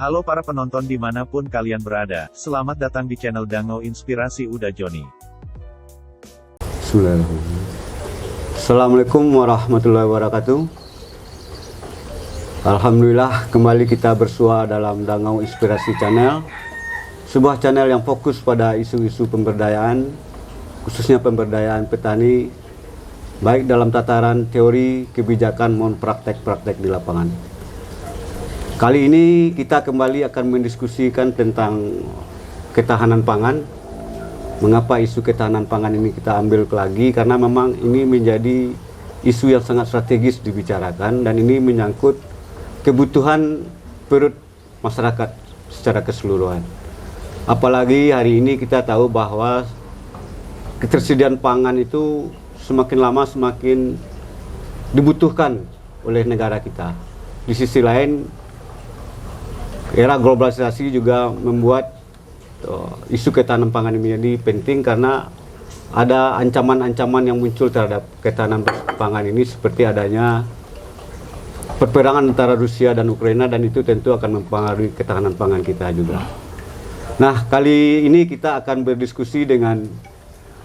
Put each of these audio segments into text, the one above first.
Halo para penonton dimanapun kalian berada, selamat datang di channel Dango Inspirasi Uda Joni. Assalamualaikum warahmatullahi wabarakatuh. Alhamdulillah kembali kita bersua dalam Dango Inspirasi Channel, sebuah channel yang fokus pada isu-isu pemberdayaan, khususnya pemberdayaan petani, baik dalam tataran teori, kebijakan maupun praktek-praktek di lapangan. Kali ini kita kembali akan mendiskusikan tentang ketahanan pangan. Mengapa isu ketahanan pangan ini kita ambil lagi? Karena memang ini menjadi isu yang sangat strategis dibicarakan dan ini menyangkut kebutuhan perut masyarakat secara keseluruhan. Apalagi hari ini kita tahu bahwa ketersediaan pangan itu semakin lama semakin dibutuhkan oleh negara kita. Di sisi lain, era globalisasi juga membuat isu ketahanan pangan ini menjadi penting karena ada ancaman-ancaman yang muncul terhadap ketahanan pangan ini seperti adanya perperangan antara Rusia dan Ukraina, dan itu tentu akan mempengaruhi ketahanan pangan kita juga. Nah, kali ini kita akan berdiskusi dengan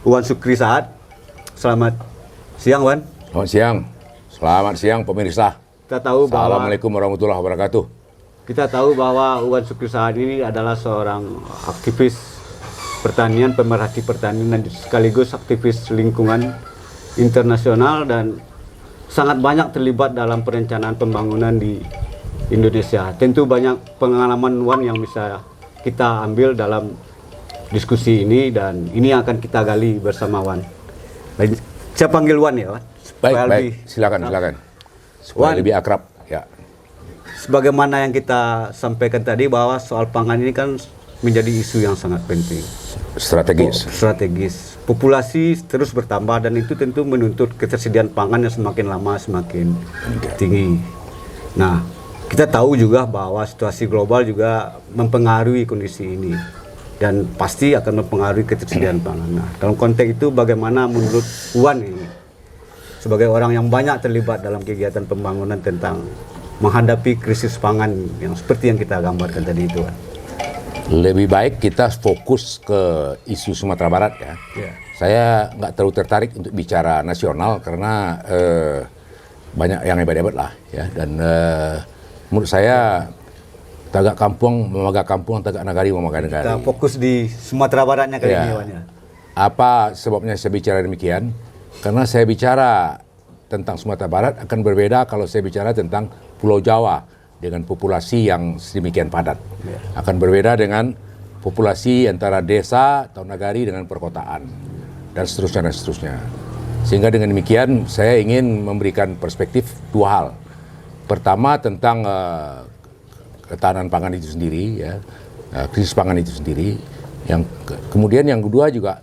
Wan Sukri Saad. Selamat siang, Wan. Selamat siang. Selamat siang pemirsa. Kita tahu bahwa Assalamualaikum warahmatullahi wabarakatuh. Kita tahu bahwa Wan Sukri Saad ini adalah seorang aktivis pertanian, pemerhati pertanian, dan sekaligus aktivis lingkungan internasional dan sangat banyak terlibat dalam perencanaan pembangunan di Indonesia. Tentu banyak pengalaman Wan yang bisa kita ambil dalam diskusi ini dan ini akan kita gali bersama Wan. Saya panggil Wan ya, Wan. Baik, silakan. Supaya Wan, lebih akrab. Ya. Sebagaimana yang kita sampaikan tadi bahwa soal pangan ini kan menjadi isu yang sangat penting. Strategis. Populasi terus bertambah dan itu tentu menuntut ketersediaan pangan yang semakin lama semakin tinggi. Nah, kita tahu juga bahwa situasi global juga mempengaruhi kondisi ini dan pasti akan mempengaruhi ketersediaan pangan. Nah, dalam konteks itu bagaimana menurut Wan ini sebagai orang yang banyak terlibat dalam kegiatan pembangunan tentang menghadapi krisis pangan yang seperti yang kita gambarkan tadi itu, Wan? Lebih baik kita fokus ke isu Sumatera Barat ya. Saya nggak terlalu tertarik untuk bicara nasional karena banyak yang hebat-hebat lah ya. Dan menurut saya tagak kampung memaga kampung, tagak nagari memaga negari. Kita fokus di Sumatera Baratnya kali ini, Wan, ya. Apa sebabnya saya bicara demikian? Karena saya bicara tentang Sumatera Barat akan berbeda kalau saya bicara tentang Pulau Jawa dengan populasi yang sedemikian padat. Akan berbeda dengan populasi antara desa atau nagari dengan perkotaan dan seterusnya. Sehingga dengan demikian saya ingin memberikan perspektif dua hal. Pertama tentang ketahanan pangan itu sendiri, ya, krisis pangan itu sendiri. Kemudian yang kedua juga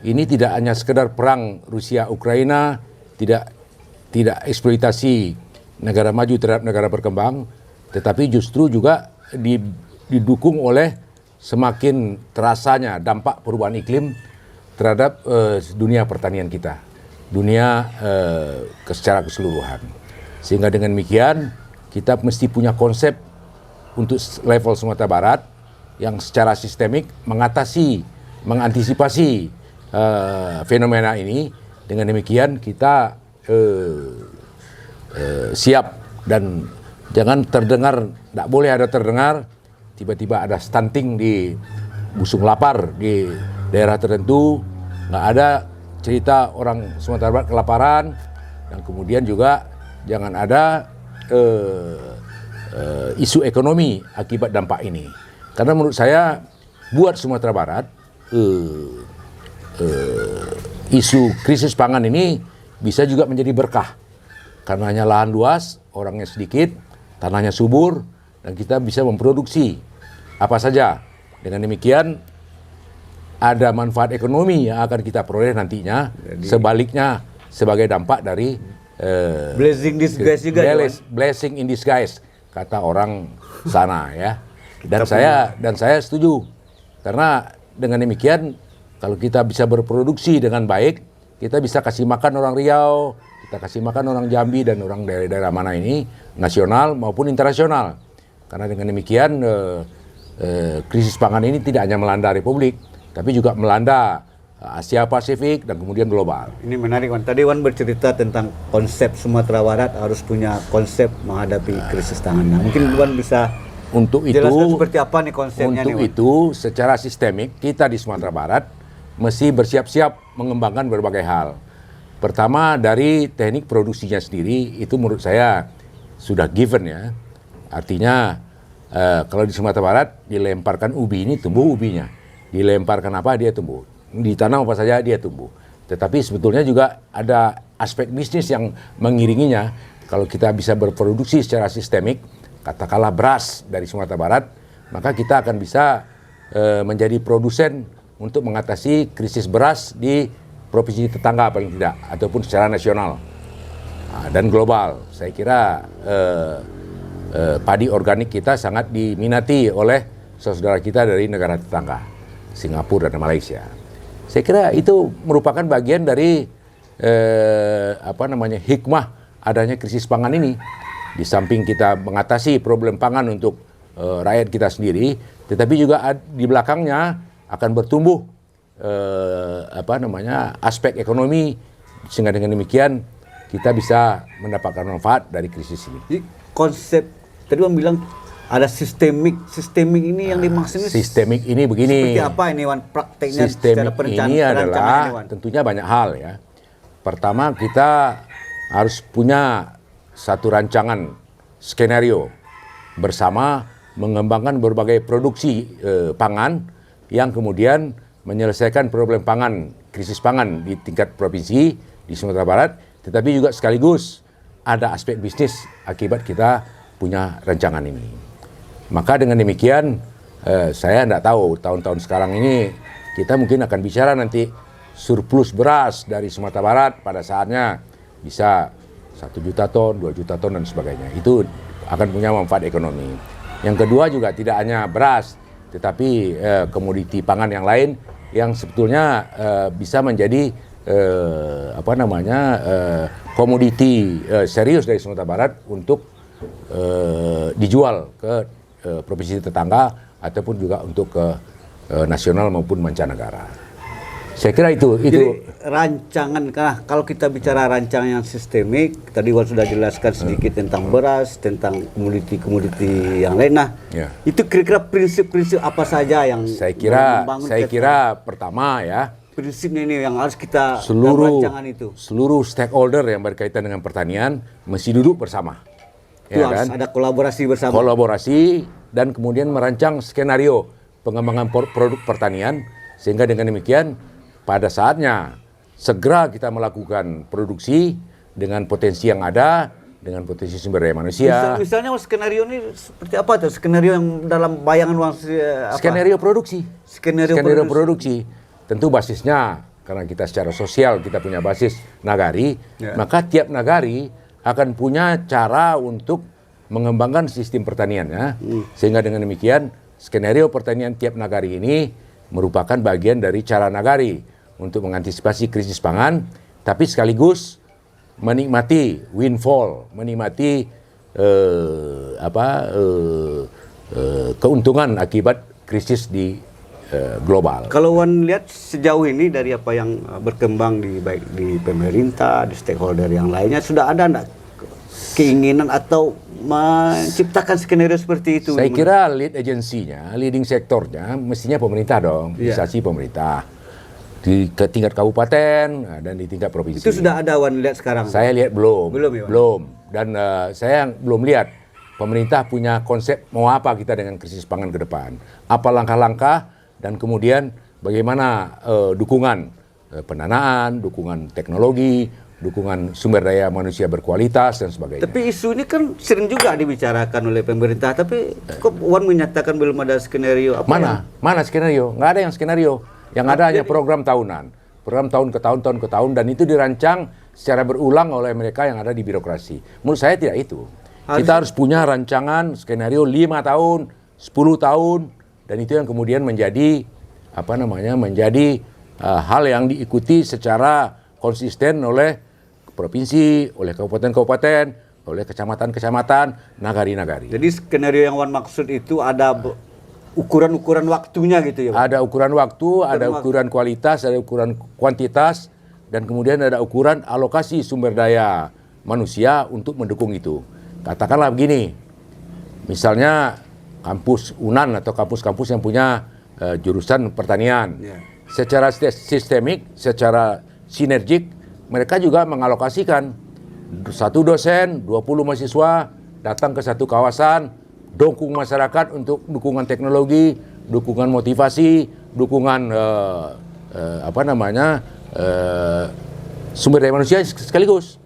ini tidak hanya sekedar perang Rusia Ukraina, tidak eksploitasi negara maju terhadap negara berkembang, tetapi justru juga didukung oleh semakin terasanya dampak perubahan iklim terhadap dunia pertanian kita, dunia secara keseluruhan. Sehingga dengan demikian kita mesti punya konsep untuk level Sumatera Barat yang secara sistemik mengantisipasi fenomena ini. Dengan demikian kita siap dan jangan tidak boleh ada terdengar tiba-tiba ada stunting di busung lapar di daerah tertentu, nggak ada cerita orang Sumatera Barat kelaparan, dan kemudian juga jangan ada isu ekonomi akibat dampak ini. Karena menurut saya buat Sumatera Barat isu krisis pangan ini bisa juga menjadi berkah. Karena hanya lahan luas, orangnya sedikit, tanahnya subur, dan kita bisa memproduksi apa saja. Dengan demikian, ada manfaat ekonomi yang akan kita peroleh nantinya. Jadi, sebaliknya, sebagai dampak dari blessing disguise juga. Blessing in disguise, kata orang sana ya. Dan saya setuju. Karena dengan demikian, kalau kita bisa berproduksi dengan baik, kita bisa kasih makan orang Riau, kita kasih makan orang Jambi dan orang daerah-daerah mana ini, nasional maupun internasional. Karena dengan demikian krisis pangan ini tidak hanya melanda Republik, tapi juga melanda Asia Pasifik dan kemudian global. Ini menarik, Wan. Tadi Wan bercerita tentang konsep Sumatera Barat harus punya konsep menghadapi krisis pangan. Nah, mungkin Wan bisa Untuk itu, jelaskan seperti apa nih konsepnya untuk nih, Wan? itu secara sistemik kita di Sumatera Barat mesti bersiap-siap mengembangkan berbagai hal. Pertama dari teknik produksinya sendiri itu menurut saya sudah given ya. Artinya kalau di Sumatera Barat dilemparkan ubi ini tumbuh ubinya, dilemparkan apa dia tumbuh, ditanam apa saja dia tumbuh. Tetapi sebetulnya juga ada aspek bisnis yang mengiringinya. Kalau kita bisa berproduksi secara sistemik, katakanlah beras dari Sumatera Barat, maka kita akan bisa menjadi produsen untuk mengatasi krisis beras di provinsi tetangga paling tidak, ataupun secara nasional dan global. Saya kira padi organik kita sangat diminati oleh saudara kita dari negara tetangga, Singapura dan Malaysia. Saya kira itu merupakan bagian dari hikmah adanya krisis pangan ini. Di samping kita mengatasi problem pangan untuk rakyat kita sendiri, tetapi juga di belakangnya akan bertumbuh aspek ekonomi, sehingga dengan demikian kita bisa mendapatkan manfaat dari krisis ini. Jadi konsep tadi Wan bilang ada sistemik ini yang dimaksud Sistemik ini begini. seperti apa ini, Wan, prakteknya secara Sistemik ini adalah Wan? tentunya banyak hal ya. Pertama, kita harus punya satu rancangan skenario bersama mengembangkan berbagai produksi pangan yang kemudian menyelesaikan problem pangan, krisis pangan di tingkat provinsi di Sumatera Barat, tetapi juga sekaligus ada aspek bisnis akibat kita punya rancangan ini. Maka dengan demikian saya tidak tahu tahun-tahun sekarang ini kita mungkin akan bicara nanti surplus beras dari Sumatera Barat pada saatnya bisa 1 juta ton, 2 juta ton dan sebagainya. Itu akan punya manfaat ekonomi. Yang kedua juga tidak hanya beras, tetapi komoditi pangan yang lain yang sebetulnya bisa menjadi komoditi serius dari Sumatera Barat untuk dijual ke provinsi tetangga ataupun juga untuk ke nasional maupun mancanegara. Saya kira itu. Jadi rancangan, kalau kita bicara rancangan yang sistemik, tadi Wan sudah jelaskan sedikit tentang beras, tentang komoditi yang lain. Nah, itu kira-kira prinsip-prinsip apa saja yang saya kira pertama ya, prinsipnya ini yang harus kita dalam rancangan itu. Seluruh stakeholder yang berkaitan dengan pertanian mesti duduk bersama. Itu harus ada kolaborasi bersama. Kolaborasi dan kemudian merancang skenario pengembangan produk pertanian, sehingga dengan demikian pada saatnya segera kita melakukan produksi dengan potensi yang ada, dengan potensi sumber daya manusia. Misalnya skenario ini seperti apa tuh? Skenario yang dalam bayangan Wan apa? Skenario produksi. Skenario produksi. Tentu basisnya karena kita secara sosial kita punya basis nagari, maka tiap nagari akan punya cara untuk mengembangkan sistem pertaniannya, sehingga dengan demikian skenario pertanian tiap nagari ini merupakan bagian dari cara nagari untuk mengantisipasi krisis pangan, tapi sekaligus menikmati windfall, menikmati keuntungan akibat krisis di global. Kalau Wan lihat sejauh ini dari apa yang berkembang baik di pemerintah, di stakeholder yang lainnya, sudah ada enggak keinginan atau menciptakan skenario seperti itu? Saya kira lead agensinya, leading sektornya mestinya pemerintah dong, instansi pemerintah. Ke tingkat kabupaten dan di tingkat provinsi. Itu sudah ada Wan lihat sekarang? Saya lihat belum. Belum. Dan saya belum lihat pemerintah punya konsep mau apa kita dengan krisis pangan ke depan. Apa langkah-langkah dan kemudian bagaimana dukungan pendanaan, dukungan teknologi, dukungan sumber daya manusia berkualitas dan sebagainya. Tapi isu ini kan sering juga dibicarakan oleh pemerintah, tapi kok Wan menyatakan belum ada skenario apa? Mana skenario? Nggak ada yang skenario. Yang ada hanya program tahunan. Program tahun ke tahun dan itu dirancang secara berulang oleh mereka yang ada di birokrasi. Menurut saya tidak itu. Kita harus punya rancangan skenario 5 tahun, 10 tahun dan itu yang kemudian menjadi hal yang diikuti secara konsisten oleh provinsi, oleh kabupaten-kabupaten, oleh kecamatan-kecamatan, nagari-nagari. Jadi skenario yang Wan maksud itu ada ukuran-ukuran waktunya gitu ya, Wan? Ada ukuran waktu, ada ukuran kualitas, ada ukuran kuantitas, dan kemudian ada ukuran alokasi sumber daya manusia untuk mendukung itu. Katakanlah begini, misalnya kampus UNAN atau kampus-kampus yang punya jurusan pertanian. Secara sistemik, secara sinergik, mereka juga mengalokasikan satu dosen, 20 mahasiswa datang ke satu kawasan, dukung masyarakat untuk dukungan teknologi, dukungan motivasi, dukungan sumber daya manusia sekaligus.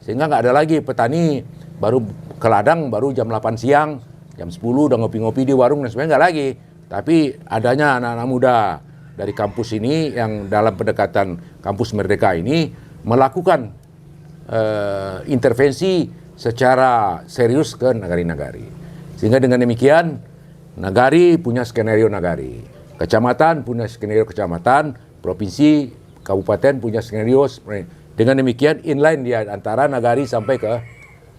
Sehingga nggak ada lagi petani baru ke ladang baru jam 8 siang, jam 10 udah ngopi-ngopi di warung dan sebagainya, nggak lagi. Tapi adanya anak-anak muda dari kampus ini yang dalam pendekatan kampus Merdeka ini melakukan intervensi secara serius ke nagari-nagari. Sehingga dengan demikian, nagari punya skenario nagari, kecamatan punya skenario kecamatan, provinsi, kabupaten punya skenario. Dengan demikian inline dia antara nagari sampai ke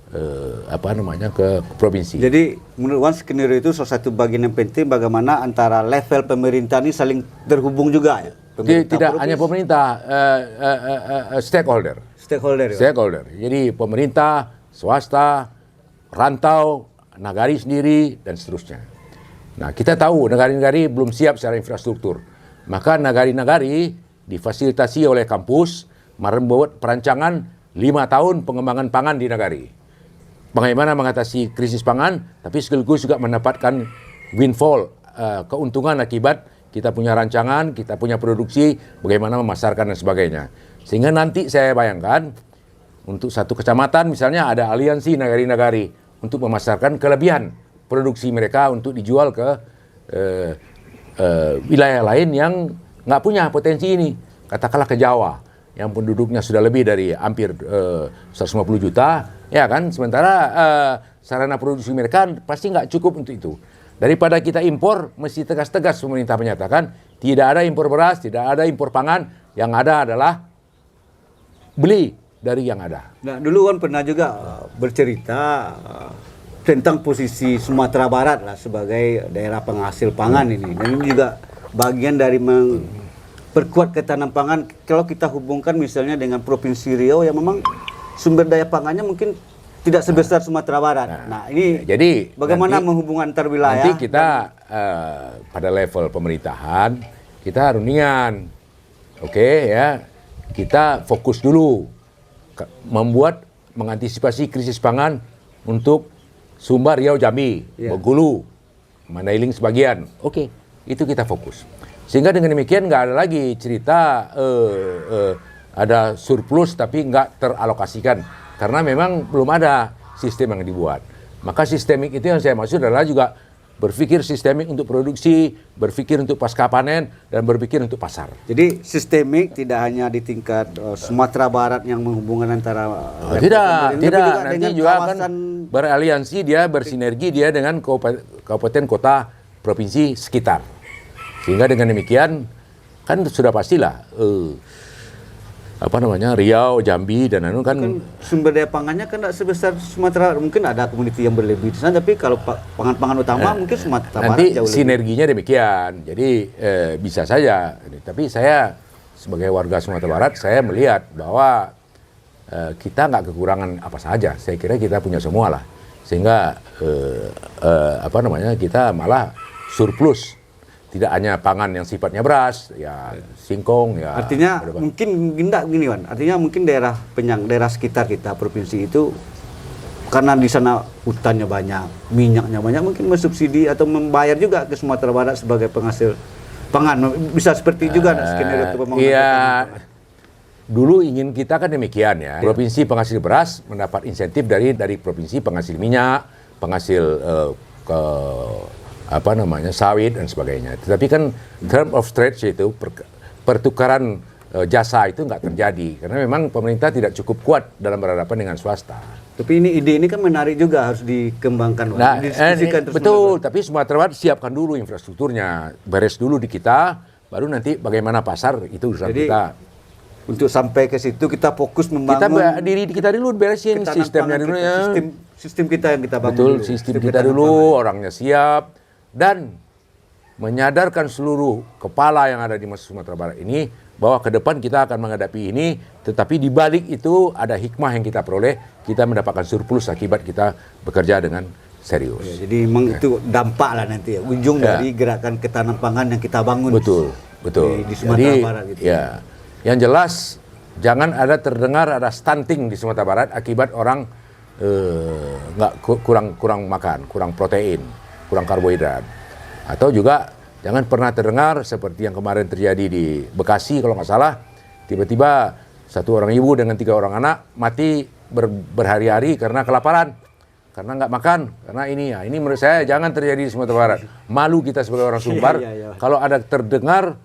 ke provinsi. Jadi menurut Wan skenario itu salah satu bagian yang penting bagaimana antara level pemerintah ini saling terhubung juga ya. Tidak hanya pemerintah, stakeholder. Stakeholder. Jadi pemerintah, swasta, rantau, nagari sendiri, dan seterusnya. Nah, kita tahu nagari-nagari belum siap secara infrastruktur. Maka nagari-nagari difasilitasi oleh kampus membuat perancangan 5 tahun pengembangan pangan di nagari. Bagaimana mengatasi krisis pangan, tapi sekaligus juga mendapatkan windfall, keuntungan akibat kita punya rancangan, kita punya produksi, bagaimana memasarkan dan sebagainya. Sehingga nanti saya bayangkan, untuk satu kecamatan misalnya ada aliansi nagari-nagari untuk memasarkan kelebihan produksi mereka untuk dijual ke wilayah lain yang nggak punya potensi ini. Katakanlah ke Jawa, yang penduduknya sudah lebih dari hampir 150 juta, ya kan? Sementara sarana produksi mereka pasti nggak cukup untuk itu. Daripada kita impor, mesti tegas-tegas pemerintah menyatakan tidak ada impor beras, tidak ada impor pangan, yang ada adalah beli dari yang ada. Nah, dulu kan pernah juga bercerita tentang posisi Sumatera Barat lah sebagai daerah penghasil pangan ini. Dan ini juga bagian dari memperkuat ketahanan pangan. Kalau kita hubungkan misalnya dengan Provinsi Riau yang memang sumber daya pangannya mungkin tidak sebesar Sumatera Barat. Nah, ini jadi bagaimana menghubungkan antar wilayah? Nanti kita pada level pemerintahan kita rundingan, oke ya, kita fokus dulu mengantisipasi krisis pangan untuk Sumbar, Riau, Jambi, Bengkulu, Mandailing sebagian. Oke, itu kita fokus. Sehingga dengan demikian nggak ada lagi cerita ada surplus tapi nggak teralokasikan. Karena memang belum ada sistem yang dibuat. Maka sistemik itu yang saya maksud adalah juga berpikir sistemik untuk produksi, berpikir untuk pasca panen, dan berpikir untuk pasar. Jadi sistemik tidak hanya di tingkat Sumatera Barat yang menghubungkan antara tidak. Nanti juga kawasan... akan beraliansi dia, bersinergi dia dengan kabupaten, kota, provinsi sekitar. Sehingga dengan demikian kan sudah pastilah Riau, Jambi, dan anu kan sumber daya pangannya kan tidak sebesar Sumatera. Mungkin ada komuniti yang berlebih di sana, tapi kalau pangan-pangan utama mungkin Sumatera Barat nanti jauh lebih. sinerginya demikian. Jadi bisa saja. Tapi saya sebagai warga Sumatera Barat, saya melihat bahwa kita nggak kekurangan apa saja. Saya kira kita punya semua lah. Sehingga kita malah surplus. Tidak hanya pangan yang sifatnya beras, ya singkong, ya. Artinya mungkin enggak gini, Wan. Artinya mungkin daerah sekitar kita provinsi itu karena di sana hutannya banyak, minyaknya banyak, mungkin mensubsidi atau membayar juga ke Sumatera Barat sebagai penghasil pangan. Bisa seperti juga skenario pembangunan. Iya. Dulu ingin kita kan demikian ya. Provinsi penghasil beras mendapat insentif dari provinsi penghasil minyak, penghasil sawit dan sebagainya. Tetapi kan term of trade itu pertukaran jasa itu nggak terjadi karena memang pemerintah tidak cukup kuat dalam berhadapan dengan swasta. Tapi ide ini kan menarik juga, harus dikembangkan. Nah, betul. Tapi Sumatera Barat siapkan dulu infrastrukturnya, beres dulu di kita, baru nanti bagaimana pasar itu urusan kita. untuk sampai ke situ kita fokus Kita membangun diri kita dulu beresin ketahanan sistemnya pangan dulu kita, ya. sistem kita yang kita bangun Betul, dulu. sistem kita ketahanan dulu, pangan. orangnya siap, dan menyadarkan seluruh kepala yang ada di Sumatera Barat ini bahwa ke depan kita akan menghadapi ini, tetapi di balik itu ada hikmah yang kita peroleh, kita mendapatkan surplus akibat kita bekerja dengan serius. Ya, jadi memang itu dampak lah nanti ya, ujung dari gerakan ketahanan pangan yang kita bangun. Betul, betul. Di Sumatera Barat gitu. Ya, yang jelas jangan ada terdengar ada stunting di Sumatera Barat akibat orang kurang makan, kurang protein, kurang karbohidrat. Atau juga jangan pernah terdengar seperti yang kemarin terjadi di Bekasi kalau nggak salah, tiba-tiba satu orang ibu dengan 3 orang anak mati berhari-hari karena kelaparan, karena nggak makan, karena ini ya. Ini menurut saya jangan terjadi di Sumatera Barat. Malu kita sebagai orang Sumbar kalau ada terdengar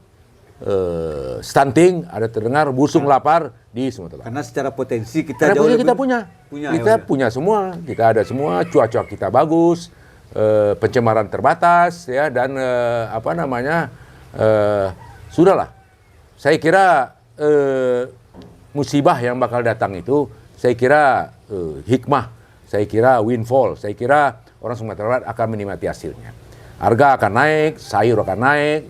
stunting, ada terdengar busung lapar di Sumatera Barat. Karena secara potensi kita Karena jauh lebih kita punya semua, kita ada semua, cuaca kita bagus, pencemaran terbatas ya, dan sudahlah. Saya kira musibah yang bakal datang itu, saya kira hikmah, saya kira windfall, saya kira orang Sumatera Barat akan menikmati hasilnya. Harga akan naik, sayur akan naik,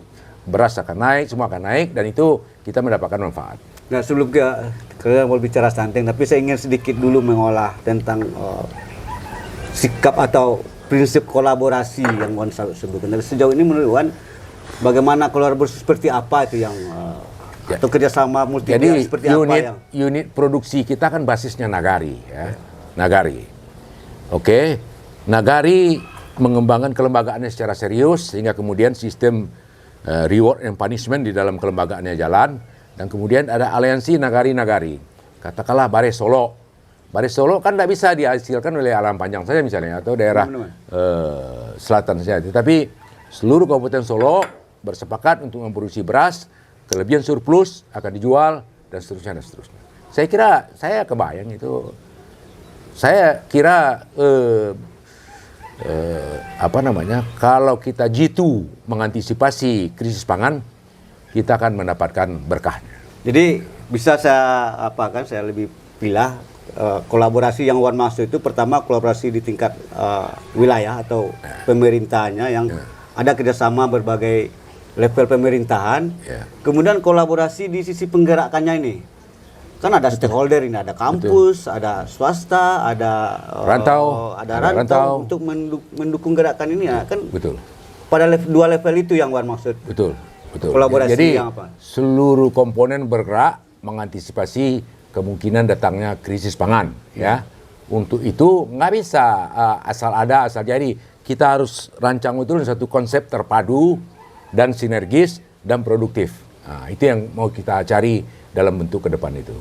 beras akan naik, semua akan naik, dan itu kita mendapatkan manfaat. Nah, sebelum kita mau bicara stunting, tapi saya ingin sedikit dulu mengolah tentang sikap atau prinsip kolaborasi yang Wan sebutkan. Dari sejauh ini menurut Wan, bagaimana kolaborasi seperti apa itu yang atau kerjasama multi jadi seperti apa yang unit produksi kita kan basisnya Nagari ya. Nagari. Oke. Nagari mengembangkan kelembagaannya secara serius sehingga kemudian sistem reward and punishment di dalam kelembagaannya jalan, dan kemudian ada aliansi Nagari-Nagari. Katakanlah Bares Solo. Bares Solo kan tidak bisa dihasilkan oleh Alam Panjang saja misalnya, atau daerah selatan saja. Tetapi seluruh Kabupaten Solo bersepakat untuk memproduksi beras, kelebihan surplus akan dijual, dan seterusnya dan seterusnya. Saya kebayang itu. Saya kira kalau kita jitu mengantisipasi krisis pangan, kita akan mendapatkan berkahnya. Jadi bisa saya lebih pilih kolaborasi yang Wan maksud itu, pertama kolaborasi di tingkat wilayah atau pemerintahnya yang ada kerjasama berbagai level pemerintahan. Kemudian kolaborasi di sisi penggerakannya ini. Kan ada stakeholder ini, ada kampus, ada swasta, ada rantau untuk mendukung gerakan ini ya kan. Betul. Pada dua level itu yang Wan maksud. Betul. Kolaborasi Jadi yang apa? seluruh komponen bergerak mengantisipasi kemungkinan datangnya krisis pangan ya. Untuk itu nggak bisa asal ada asal jadi. Kita harus rancang betul satu konsep terpadu dan sinergis dan produktif. Nah, itu yang mau kita cari dalam bentuk ke depan itu.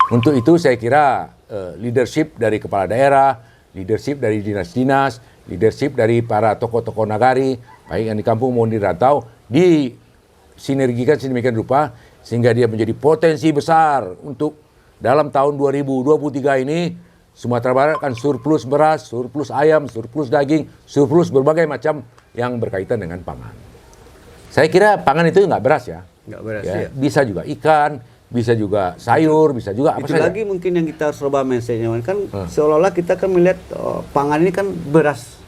Untuk itu saya kira leadership dari kepala daerah, leadership dari dinas-dinas, leadership dari para tokoh-tokoh nagari, baik yang di kampung maupun di rantau, disinergikan sedemikian rupa sehingga dia menjadi potensi besar untuk dalam tahun 2023 ini Sumatera Barat akan surplus beras, surplus ayam, surplus daging, surplus berbagai macam yang berkaitan dengan pangan. Saya kira pangan itu nggak beras ya. Nggak beras ya. Bisa juga ikan, bisa juga sayur, bisa juga apa itu saja. lagi mungkin yang kita harus coba message-nya kan seolah-olah kita kan melihat pangan ini kan beras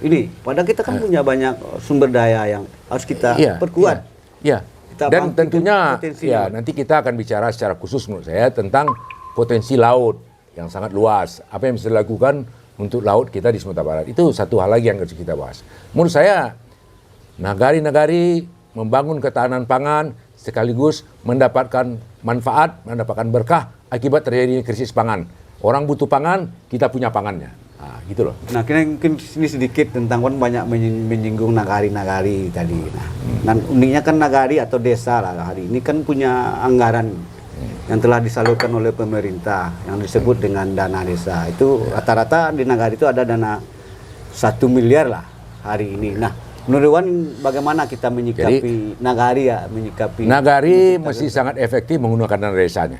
ini, padahal kita kan punya banyak sumber daya yang harus kita perkuat. Iya. Dan tentunya ya nanti kita akan bicara secara khusus menurut saya tentang potensi laut yang sangat luas. Apa yang bisa dilakukan untuk laut kita di Sumatera Barat. Itu satu hal lagi yang harus kita bahas. Menurut saya nagari-nagari membangun ketahanan pangan sekaligus mendapatkan manfaat, mendapatkan berkah akibat terjadinya krisis pangan. Orang butuh pangan, kita punya pangannya. Nah, gitu loh. Nah, mungkin sini sedikit tentang kan banyak menyinggung nagari-nagari tadi. Nah, uniknya kan nagari atau desa lah hari ini kan punya anggaran yang telah disalurkan oleh pemerintah yang disebut dengan dana desa. Itu rata-rata di nagari itu ada dana 1 miliar lah hari ini. Nah, menurut Wan bagaimana kita menyikapi nagari ya, Nagari mesti sangat efektif menggunakan dana desanya.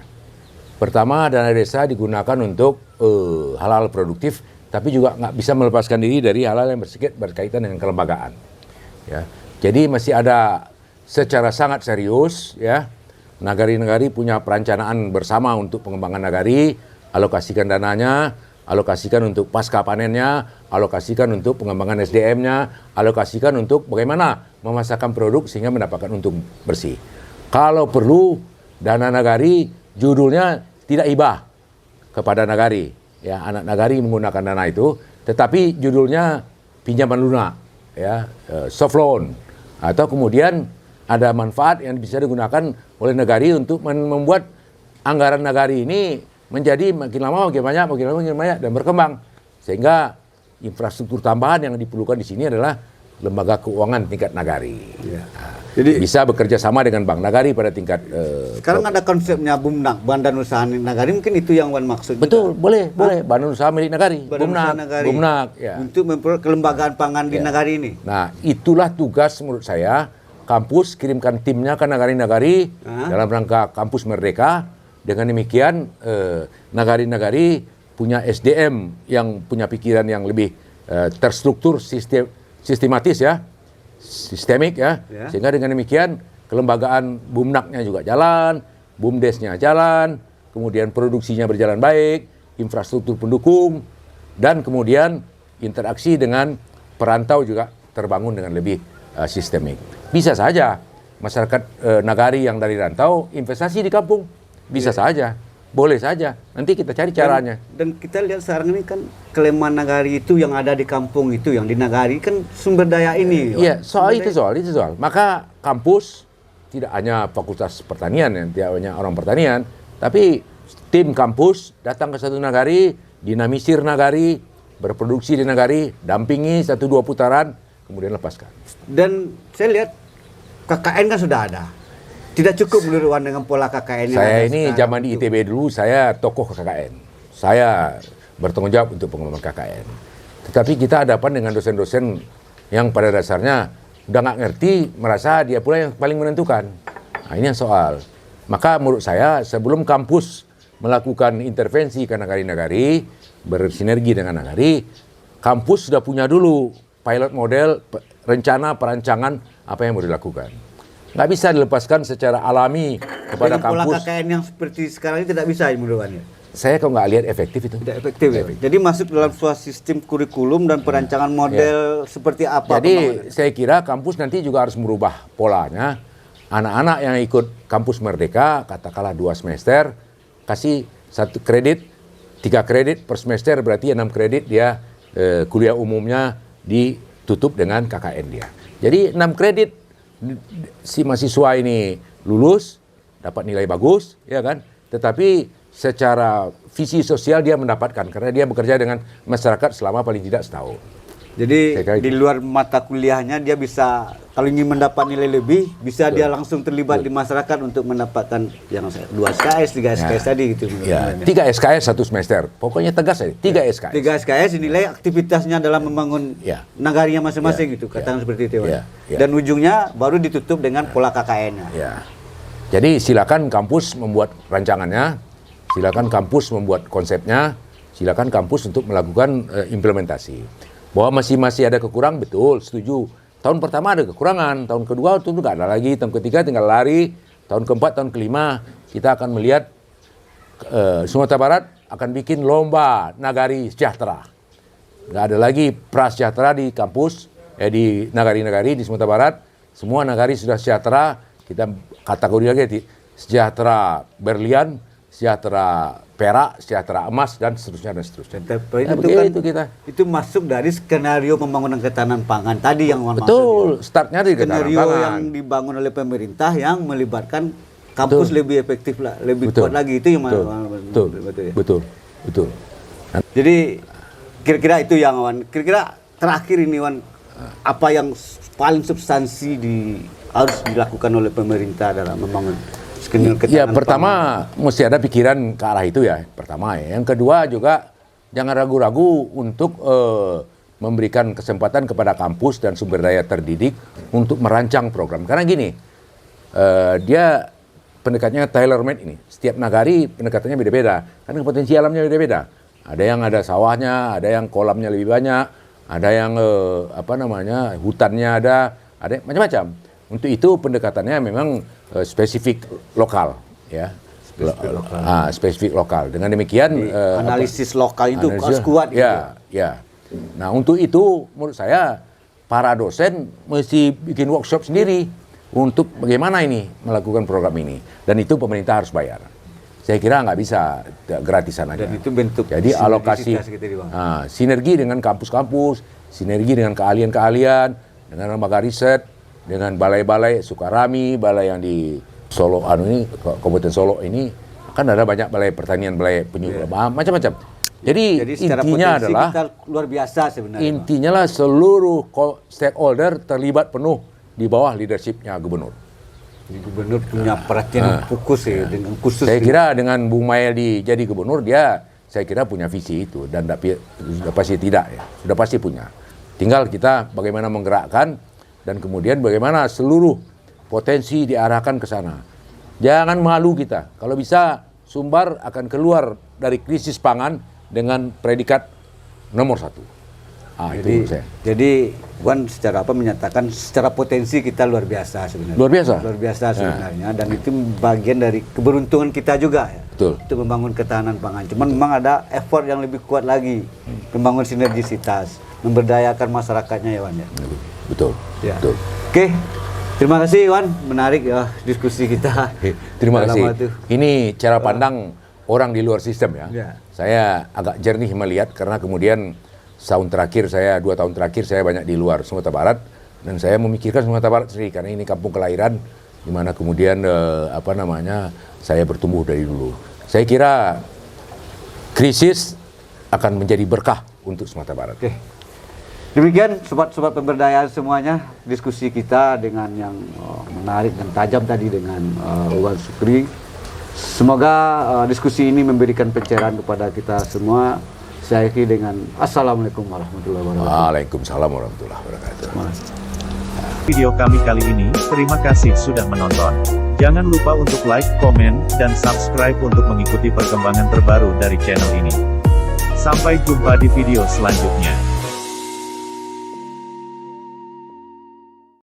Pertama, dana desa digunakan untuk hal-hal produktif, tapi juga nggak bisa melepaskan diri dari hal-hal yang berkaitan dengan kelembagaan. Ya, jadi masih ada secara sangat serius ya nagari-nagari punya perencanaan bersama untuk pengembangan nagari, alokasikan dananya, alokasikan untuk pasca panennya, alokasikan untuk pengembangan SDM-nya, alokasikan untuk bagaimana memasarkan produk sehingga mendapatkan untung bersih. Kalau perlu dana nagari judulnya tidak hibah kepada nagari, ya anak nagari menggunakan dana itu, tetapi judulnya pinjaman lunak, ya soft loan, atau kemudian ada manfaat yang bisa digunakan oleh nagari untuk membuat anggaran nagari ini menjadi makin lama makin banyak dan berkembang, sehingga infrastruktur tambahan yang diperlukan di sini adalah lembaga keuangan tingkat nagari. Ya. Jadi bisa bekerja sama dengan bank nagari pada tingkat sekarang ada konsepnya BUMNAK, Badan Usaha Nagari, mungkin itu yang Wan maksud. betul, boleh Badan Usaha Milik Nagari, Badan Usaha Nagari. BUMNAK, ya. Untuk memperoleh kelembagaan pangan di nagari ini. Nah, itulah tugas menurut saya kampus kirimkan timnya ke nagari-nagari dalam rangka kampus merdeka. Dengan demikian nagari-nagari punya SDM yang punya pikiran yang lebih terstruktur, sistematis ya, sistemik ya. Sehingga dengan demikian kelembagaan BUMNAK-nya juga jalan, BUMDes-nya jalan, kemudian produksinya berjalan baik, infrastruktur pendukung, dan kemudian interaksi dengan perantau juga terbangun dengan lebih sistemik. Bisa saja masyarakat nagari yang dari rantau investasi di kampung, bisa saja, boleh saja. Nanti kita cari caranya. Dan kita lihat sekarang ini kan kelemahan nagari itu yang ada di kampung itu, yang di nagari kan sumber daya ini. Iya, soal. Maka kampus tidak hanya fakultas pertanian, yang tidak hanya orang pertanian, tapi tim kampus datang ke satu nagari, dinamisir nagari, berproduksi di nagari, dampingi 1-2 putaran, kemudian lepaskan. Dan saya lihat KKN kan sudah ada. Tidak cukup menurut Wan dengan pola KKN yang Saya ada ini sekarang. zaman di ITB dulu, saya tokoh KKN. Saya bertanggung jawab untuk pengembangan KKN. Tetapi kita hadapan dengan dosen-dosen yang pada dasarnya udah nggak ngerti, merasa dia pula yang paling menentukan. Nah, ini yang soal. Maka menurut saya sebelum kampus melakukan intervensi ke nagari-nagari, bersinergi dengan nagari, kampus sudah punya dulu pilot model, rencana perancangan apa yang mau dilakukan. Nggak bisa dilepaskan secara alami kepada dengan pola kampus. KKN yang seperti sekarang ini tidak bisa menurut Wan ya? Saya kok nggak lihat efektif itu. Tidak efektif ya. Jadi masuk dalam suatu sistem kurikulum dan perancangan model seperti apa? Jadi saya kira kampus nanti juga harus merubah polanya. Anak-anak yang ikut kampus merdeka, katakanlah 2 semester, kasih 1 kredit, 3 kredit per semester, berarti 6 kredit dia kuliah umumnya ditutup dengan KKN dia. Jadi 6 kredit si mahasiswa ini lulus, dapat nilai bagus, ya kan? Tetapi secara visi sosial dia mendapatkan karena dia bekerja dengan masyarakat selama paling tidak setahun. Jadi di luar mata kuliahnya dia bisa, kalau ingin mendapat nilai lebih, bisa dia langsung terlibat di masyarakat untuk mendapatkan yang 2 SKS, 3 SKS tadi gitu. Ya, 3 SKS 1 semester. Pokoknya tegas aja, 3 SKS. 3 SKS dinilai aktivitasnya dalam membangun nagarinya masing-masing gitu, katakan seperti itu. Dan ujungnya baru ditutup dengan pola KKN-nya. Ya. Jadi silakan kampus membuat rancangannya, silakan kampus membuat konsepnya, silakan kampus untuk melakukan implementasi. Bahwa masih ada kekurangan, betul, setuju. Tahun pertama ada kekurangan, tahun kedua itu nggak ada lagi, tahun ketiga tinggal lari, tahun keempat, tahun kelima kita akan melihat Sumatera Barat akan bikin lomba nagari sejahtera. Nggak ada lagi prasejahtera di kampus, di nagari-nagari di Sumatera Barat. Semua nagari sudah sejahtera, kita kategori lagi sejahtera berlian, sejahtera perak, sejahtera emas, dan seterusnya dan seterusnya. Itu masuk dari skenario pembangunan ketahanan pangan tadi yang Wan maksud. Betul, startnya dari ketahanan skenario pangan yang dibangun oleh pemerintah yang melibatkan kampus lebih efektif lah, lebih kuat lagi, itu yang betul. Jadi kira-kira itu yang Wan. Kira-kira terakhir ini Wan, apa yang paling substansi harus dilakukan oleh pemerintah dalam membangun skenario ketahanan pangan? Pertama mesti ada pikiran ke arah itu ya. Pertama ya. Yang kedua juga jangan ragu-ragu untuk memberikan kesempatan kepada kampus dan sumber daya terdidik untuk merancang program. Karena gini, dia pendekatannya tailor-made ini. Setiap nagari pendekatannya beda-beda. Karena potensi alamnya beda-beda. Ada yang ada sawahnya, ada yang kolamnya lebih banyak, ada yang hutannya ada macam-macam. Untuk itu pendekatannya memang spesifik lokal, ya. Spesifik lokal. Dengan demikian analisis lokal itu harus analisis, kuat. Ya, ya. Nah, untuk itu menurut saya para dosen mesti bikin workshop sendiri untuk bagaimana ini melakukan program ini. Dan itu pemerintah harus bayar. Saya kira nggak bisa gratisan aja. Dan itu bentuk jadi alokasi sinergi dengan kampus-kampus, sinergi dengan keahlian-keahlian, dengan lembaga riset, dengan balai-balai Sukarami, balai yang di Solo, ini Kabupaten Solo ini kan ada banyak balai pertanian, balai penyu, macam-macam. Jadi intinya adalah kita luar biasa sebenarnya. Intinya lah seluruh stakeholder terlibat penuh di bawah leadershipnya gubernur. Gubernur punya perhatian fokus dengan khusus. Saya kira dengan Bung Mayadi jadi gubernur, saya kira punya visi itu dan sudah pasti tidak ya, sudah pasti punya. Tinggal kita bagaimana menggerakkan dan kemudian bagaimana seluruh potensi diarahkan ke sana. Jangan malu kita. Kalau bisa Sumbar akan keluar dari krisis pangan dengan predikat nomor 1. Jadi Wan secara menyatakan secara potensi kita luar biasa sebenarnya. Luar biasa sebenarnya dan itu bagian dari keberuntungan kita juga ya. Betul. Itu membangun ketahanan pangan. Cuman memang ada effort yang lebih kuat lagi membangun sinergisitas, memberdayakan masyarakatnya ya Wan ya. Betul. Ya. Betul. Oke. Terima kasih Wan, menarik ya diskusi kita. Terima kasih. Ini cara pandang orang di luar sistem ya. Saya agak jernih melihat karena kemudian 2 tahun terakhir saya banyak di luar Sumatera Barat dan saya memikirkan Sumatera Barat sendiri karena ini kampung kelahiran di mana kemudian saya bertumbuh dari dulu. Saya kira krisis akan menjadi berkah untuk Sumatera Barat. Oke. Demikian sobat-sobat pemberdayaan semuanya, diskusi kita dengan yang menarik dan tajam tadi dengan Wan Sukri. Semoga diskusi ini memberikan pencerahan kepada kita semua. Saya akhiri dengan Assalamualaikum warahmatullahi wabarakatuh. Waalaikumsalam warahmatullahi wabarakatuh. Video kami kali ini, terima kasih sudah menonton. Jangan lupa untuk like, komen, dan subscribe untuk mengikuti perkembangan terbaru dari channel ini. Sampai jumpa di video selanjutnya.